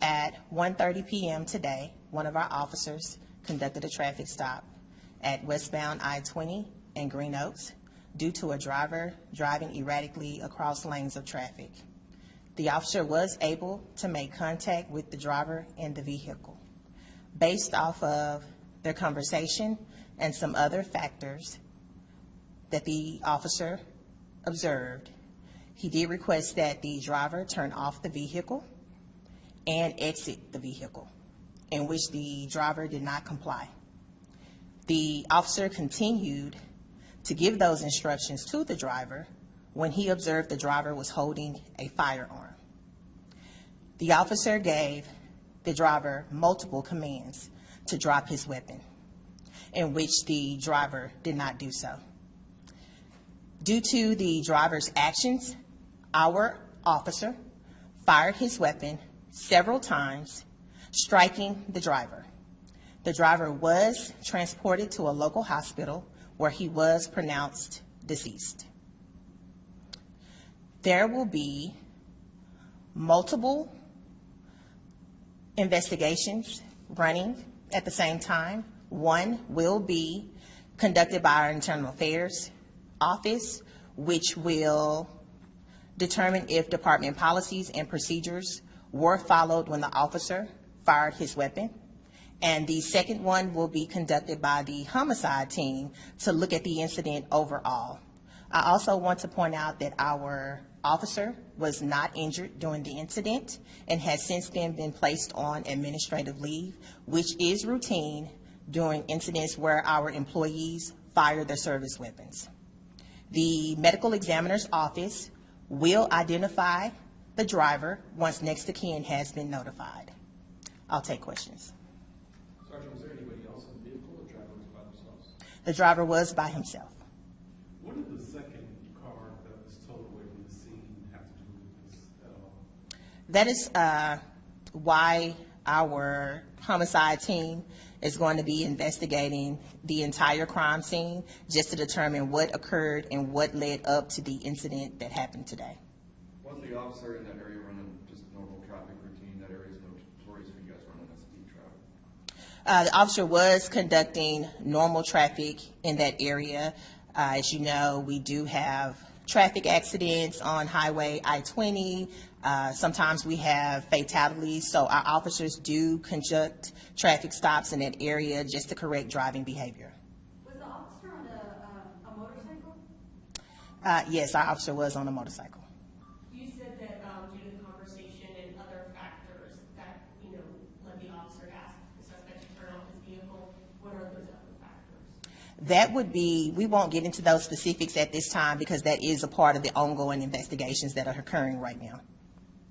At 1:30 p.m. today, one of our officers conducted a traffic stop at westbound I-20 and Green Oaks due to a driver driving erratically across lanes of traffic. The officer was able to make contact with the driver and the vehicle. Based off of their conversation and some other factors that the officer observed, he did request that the driver turn off the vehicle and exit the vehicle, in which the driver did not comply. The officer continued to give those instructions to the driver when he observed the driver was holding a firearm. The officer gave the driver multiple commands to drop his weapon, in which the driver did not do so. Due to the driver's actions, our officer fired his weapon several times, striking the driver. The driver was transported to a local hospital where he was pronounced deceased. There will be multiple investigations running at the same time. One will be conducted by our Internal Affairs Office, which will determine if department policies and procedures were followed when the officer fired his weapon. And the second one will be conducted by the homicide team to look at the incident overall. I also want to point out that our officer was not injured during the incident and has since then been placed on administrative leave, which is routine during incidents where our employees fire their service weapons. The medical examiner's office will identify the driver once next of kin has been notified. I'll take questions. Sergeant, was there anybody else in the vehicle, or the driver was by themselves? The driver was by himself. What did the second car that was towed away from the scene have to do with this at all? That is why our homicide team is going to be investigating the entire crime scene just to determine what occurred and what led up to the incident that happened today. Was the officer in that area running just normal traffic routine? That area is notorious for you guys running that speed traffic. The officer was conducting normal traffic in that area. As you know, we do have traffic accidents on Highway I-20. Sometimes we have fatalities, so our officers do conduct traffic stops in that area just to correct driving behavior. Was the officer on a motorcycle? Yes, our officer was on a motorcycle. You said that due to the conversation and other factors that, led the officer to ask the suspect to turn off his vehicle. What are those other factors? That would be, we won't get into those specifics at this time because that is a part of the ongoing investigations that are occurring right now.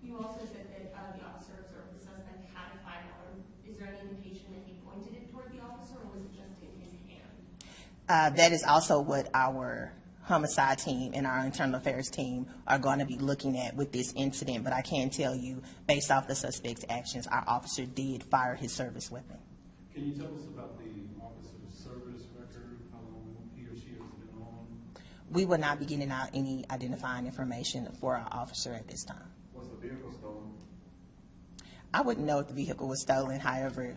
You also said that the officer observed the suspect had a firearm. Is there any indication that he pointed it toward the officer, or was it just in his hand? That is also what our homicide team and our internal affairs team are going to be looking at with this incident. But I can tell you, based off the suspect's actions, our officer did fire his service weapon. Can you tell us about the officer's service record, how long he or she has been on? We will not be getting out any identifying information for our officer at this time. Was the vehicle stolen? I wouldn't know if the vehicle was stolen. However,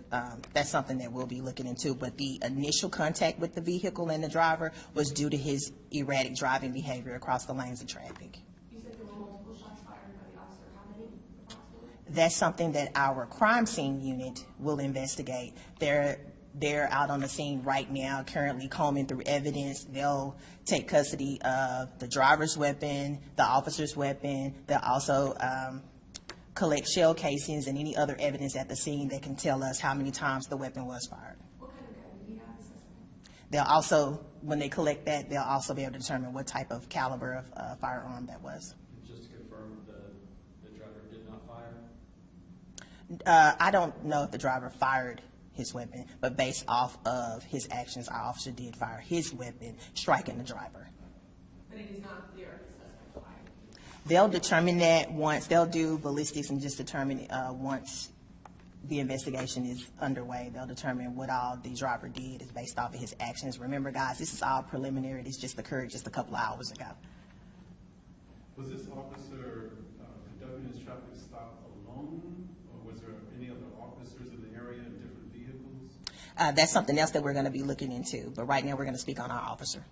that's something that we'll be looking into. But the initial contact with the vehicle and the driver was due to his erratic driving behavior across the lanes of traffic. You said there were multiple shots fired by the officer. How many approximately? That's something that our crime scene unit will investigate. They're out on the scene right now, currently combing through evidence. They'll take custody of the driver's weapon, the officer's weapon. They'll also collect shell casings and any other evidence at the scene that can tell us how many times the weapon was fired. What kind of gun do you have, assessment? They'll also, when they collect that, they'll also be able to determine what type of caliber of firearm that was. Just to confirm, the driver did not fire? I don't know if the driver fired his weapon, but based off of his actions, our officer did fire his weapon, striking the driver. But it is not clear if the suspect fired. They'll determine that once, they'll do ballistics and just determine once the investigation is underway. They'll determine what all the driver did is based off of his actions. Remember, guys, this is all preliminary. This just occurred just a couple of hours ago. Was this officer conducting his traffic stop alone, or was there That's something else that we're going to be looking into, but right now we're going to speak on our officer.